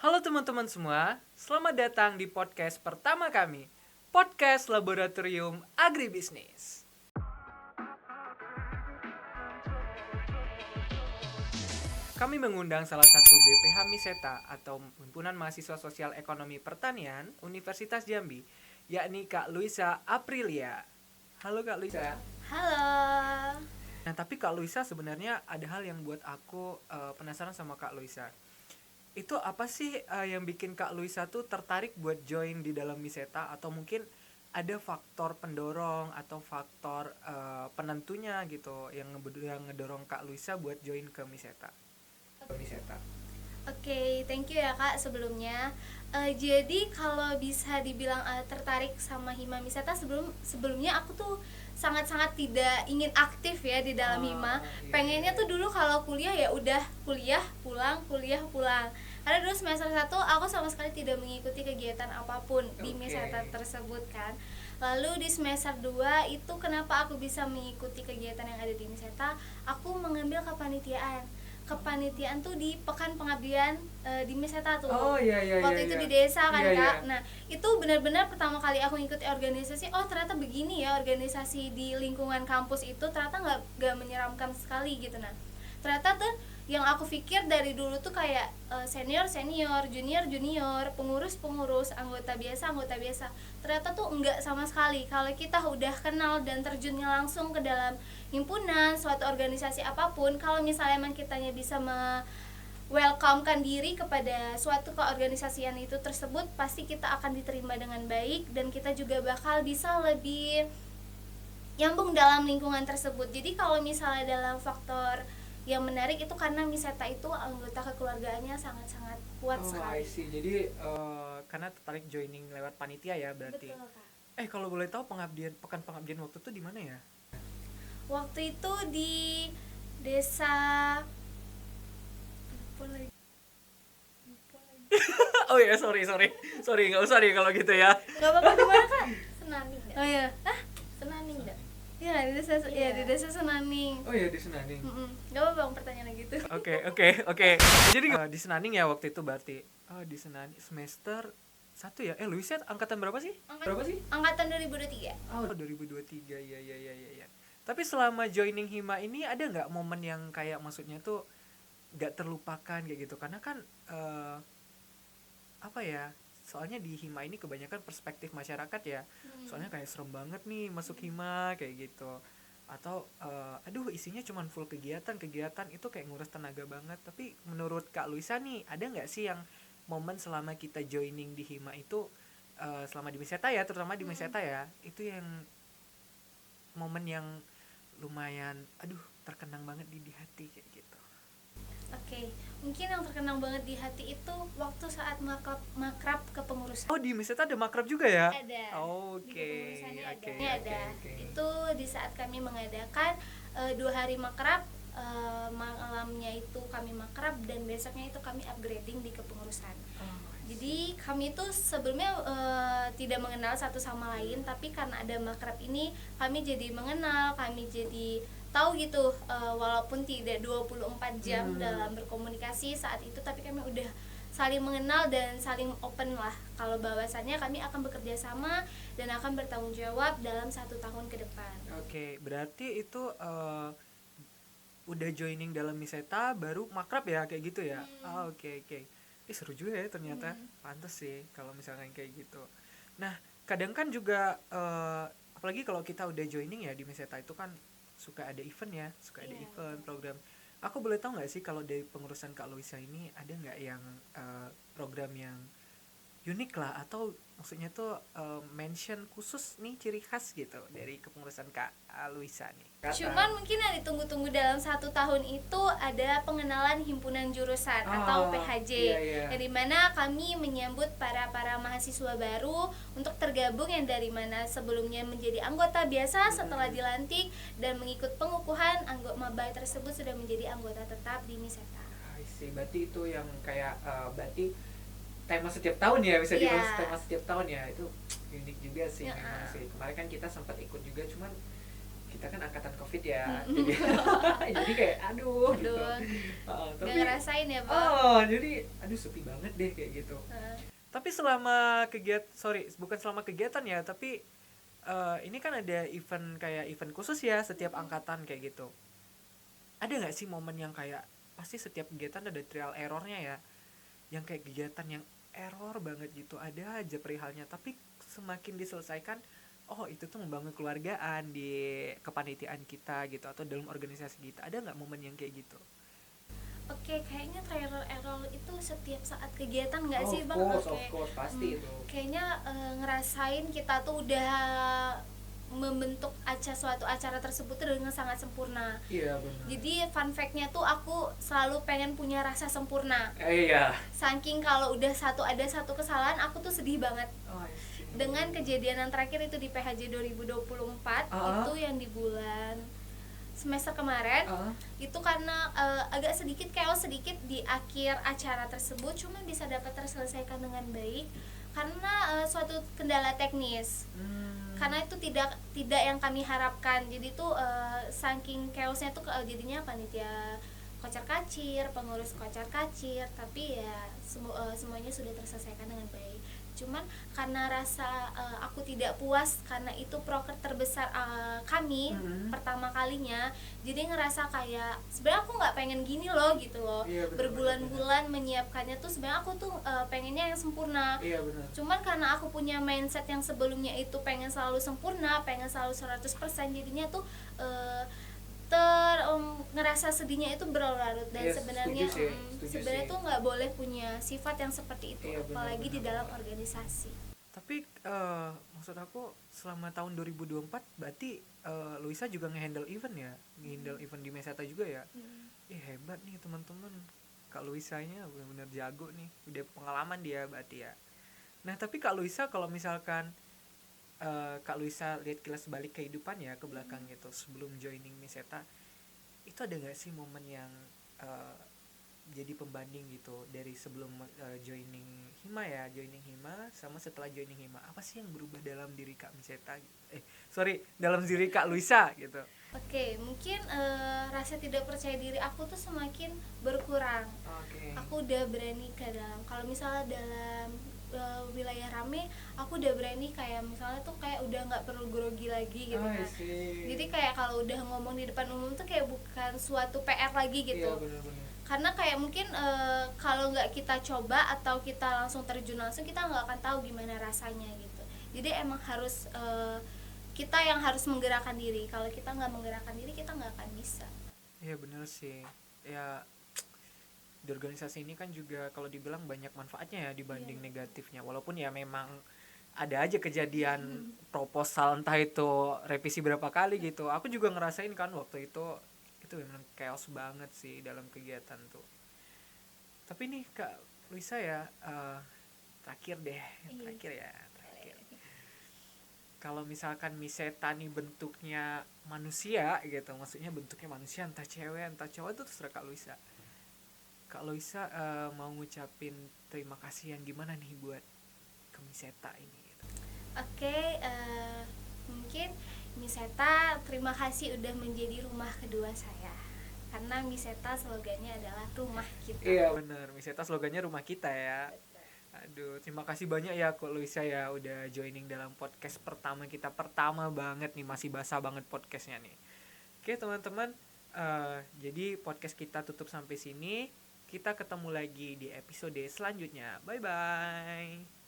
Halo teman-teman semua, selamat datang di podcast pertama kami, Podcast Laboratorium Agribisnis. Kami mengundang salah satu BPH Miseta atau Himpunan Mahasiswa Sosial Ekonomi Pertanian Universitas Jambi, yakni Kak Luisa Aprilia. Halo Kak Luisa. Halo. Nah, tapi Kak Luisa sebenarnya ada hal yang buat aku penasaran sama Kak Luisa. Itu apa sih yang bikin Kak Luisa tuh tertarik buat join di dalam Miseta, atau mungkin ada faktor pendorong atau faktor penentunya gitu yang ngedorong Kak Luisa buat join ke Miseta? Oke, thank you ya Kak sebelumnya. Jadi kalau bisa dibilang tertarik sama Hima Misata sebelumnya aku tuh sangat-sangat tidak ingin aktif ya di dalam Hima. Pengennya tuh dulu kalau kuliah ya udah kuliah pulang. Karena dulu semester 1 aku sama sekali tidak mengikuti kegiatan apapun di Misata tersebut kan. Lalu di semester 2 itu kenapa aku bisa mengikuti kegiatan yang ada di Misata? Aku mengambil kepanitiaan tuh di pekan pengabdian di Miseta tuh. Waktu itu di desa kan Kak. Nah, itu benar-benar pertama kali aku ngikuti organisasi. Oh, ternyata begini ya organisasi di lingkungan kampus itu, ternyata nggak menyeramkan sekali gitu. Nah, ternyata tuh yang aku pikir dari dulu tuh kayak senior, junior, pengurus, anggota biasa. Ternyata tuh enggak sama sekali. Kalau kita udah kenal dan terjunnya langsung ke dalam himpunan, suatu organisasi apapun, kalau misalnya emang kitanya bisa welcomekan diri kepada suatu keorganisasian itu tersebut, pasti kita akan diterima dengan baik dan kita juga bakal bisa lebih nyambung dalam lingkungan tersebut. Jadi kalau misalnya dalam faktor yang menarik itu karena Miseta itu anggota kekeluargaannya sangat-sangat kuat sekali. Jadi karena tertarik joining lewat panitia ya berarti. Betul Kak. Kalau boleh tahu pekan pengabdian waktu itu di mana ya? Waktu itu di desa Oh ya, sorry, nggak usah deh kalau gitu ya. nggak apa-apa. Di mana Kak? Senaning. Oh ya, Senaning enggak? ya di desa ya di desa Senaning. Oh ya, di Senaning. Nggak apa-apa pertanyaan gitu. Oke. Jadi di Senaning ya waktu itu berarti. Di Senaning semester 1 ya. Luisa angkatan berapa sih? Angkatan 2023. Oh, 2023. Iya. Tapi selama joining Hima ini ada nggak momen yang kayak maksudnya tuh nggak terlupakan kayak gitu? Karena kan apa ya? Soalnya di Hima ini kebanyakan perspektif masyarakat ya. Soalnya kayak serem banget nih masuk Hima kayak gitu. Atau aduh isinya cuman full kegiatan itu kayak ngurus tenaga banget. Tapi menurut Kak Luisa nih, ada nggak sih yang momen selama kita joining di Hima itu selama di Miseta ya, terutama di Miseta ya, itu yang momen yang lumayan terkenang banget di hati kayak gitu. Oke, mungkin yang terkenang banget di hati itu waktu saat makrab kepengurusan. Oh, di Miseta ada makrab juga ya? Ada. Di Oke. kepengurusannya ada. Itu di saat kami mengadakan 2 hari makrab, malamnya itu kami makrab dan besoknya itu kami upgrading di kepengurusan. Jadi kami itu sebelumnya tidak mengenal satu sama lain, tapi karena ada makrab ini kami jadi mengenal, kami jadi tahu gitu, walaupun tidak 24 jam dalam berkomunikasi saat itu, tapi kami udah saling mengenal dan saling open lah kalau bahwasannya kami akan bekerja sama dan akan bertanggung jawab dalam 1 tahun ke depan. Oke, berarti itu udah joining dalam Miseta baru makrab ya kayak gitu ya? Oke. Seru juga ya ternyata. Pantes sih kalau misalkan kayak gitu. Nah, kadang kan juga apalagi kalau kita udah joining ya di Miseta itu kan suka ada event ya, event program. Aku boleh tahu nggak sih kalau dari pengurusan Kak Luisa ini ada nggak yang program yang unik lah, atau maksudnya tuh mention khusus nih ciri khas gitu dari kepengurusan Kak Luisa nih? Cuman mungkin yang ditunggu-tunggu dalam 1 tahun itu ada pengenalan himpunan jurusan atau PHJ, yang dimana kami menyambut para mahasiswa baru untuk tergabung yang dari mana sebelumnya menjadi anggota biasa setelah dilantik dan mengikut pengukuhan anggota maba tersebut sudah menjadi anggota tetap di Miseta. Berarti itu yang kayak berarti tema setiap tahun ya, bisa dibilang tema setiap tahun ya, itu unik juga sih memang sih. Kemarin kan kita sempat ikut juga, cuman kita kan angkatan COVID ya. Jadi kayak aduh gitu. Gak ngerasain ya, Bang? Jadi aduh sepi banget deh kayak gitu. Tapi selama bukan selama kegiatan ya, tapi ini kan ada event khusus ya setiap angkatan kayak gitu. Ada nggak sih momen yang kayak pasti setiap kegiatan ada trial errornya ya, yang kayak kegiatan yang error banget gitu, ada aja perihalnya, tapi semakin diselesaikan, oh itu tuh membangun keluargaan di kepanitiaan kita gitu atau dalam organisasi kita. Ada nggak momen yang kayak gitu? Oke, kayaknya trial error itu setiap saat kegiatan nggak sih, Bang? Of course, pasti itu. Kayaknya ngerasain kita tuh udah membentuk suatu acara tersebut tuh dengan sangat sempurna. Iya benar. Jadi fun fact-nya tuh aku selalu pengen punya rasa sempurna. Iya. Saking kalau udah ada satu kesalahan aku tuh sedih banget. Dengan kejadian yang terakhir itu di PHJ 2024 itu yang di bulan semester kemarin, itu karena agak sedikit chaos sedikit di akhir acara tersebut, cuma bisa dapat terselesaikan dengan baik karena suatu kendala teknis. Karena itu tidak yang kami harapkan. Jadi tuh saking chaosnya tuh jadinya panitia kocar kacir, pengurus kocar kacir, tapi ya semuanya sudah terselesaikan dengan baik. Cuman karena rasa aku tidak puas karena itu proker terbesar kami pertama kalinya, jadi ngerasa kayak sebenarnya aku nggak pengen gini loh gitu loh. Iya, berbulan-bulan menyiapkannya tuh sebenarnya aku tuh pengennya yang sempurna. Iya benar. Cuman karena aku punya mindset yang sebelumnya itu pengen selalu sempurna, pengen selalu 100%, jadinya tuh ngerasa sedihnya itu berlarut. Dan sebenarnya sebenarnya tuh nggak boleh punya sifat yang seperti itu, apalagi di dalam organisasi. Tapi maksud aku selama tahun 2024 berarti Luisa juga nge-handle event ya, nge-handle event di Meseta juga ya. Hebat nih teman-teman, Kak Luisanya benar-benar jago nih, udah pengalaman dia berarti ya. Nah tapi Kak Luisa, kalau misalkan Kak Luisa lihat kilas balik kehidupan ya ke belakang gitu sebelum joining Meseta, itu ada nggak sih momen yang jadi pembanding gitu dari sebelum joining Hima sama setelah joining Hima, apa sih yang berubah dalam diri Kak Meseta dalam diri Kak Luisa gitu? Oke, mungkin rasa tidak percaya diri aku tuh semakin berkurang. Aku udah berani ke dalam, kalau misalnya dalam wilayah rame, aku udah berani kayak misalnya tuh kayak udah nggak perlu grogi lagi gitu kan. Jadi kayak kalau udah ngomong di depan umum tuh kayak bukan suatu PR lagi gitu. Iya, bener-bener. Karena kayak mungkin kalau nggak kita coba atau kita langsung terjun langsung, kita nggak akan tahu gimana rasanya gitu. Jadi emang harus kita yang harus menggerakkan diri. Kalau kita nggak menggerakkan diri, kita nggak akan bisa. Iya bener sih ya. Di organisasi ini kan juga kalau dibilang banyak manfaatnya ya dibanding negatifnya, walaupun ya memang ada aja kejadian proposal entah itu revisi berapa kali gitu. Aku juga ngerasain kan waktu itu memang chaos banget sih dalam kegiatan tuh. Tapi nih Kak Luisa ya, terakhir kalau misalkan Meseta nih bentuknya manusia gitu, maksudnya bentuknya manusia entah cewek entah cowok, itu terserah Kak Luisa. Kak Luisa mau ngucapin terima kasih yang gimana nih buat ke Meseta ini gitu. Oke, mungkin Meseta terima kasih udah menjadi rumah kedua saya. Karena Meseta slogannya adalah rumah kita. Iya benar, Meseta slogannya rumah kita ya. Aduh, terima kasih banyak ya Kak Luisa ya udah joining dalam podcast pertama kita. Pertama banget nih, masih basah banget podcastnya nih. Oke teman-teman, jadi podcast kita tutup sampai sini. Kita ketemu lagi di episode selanjutnya. Bye-bye.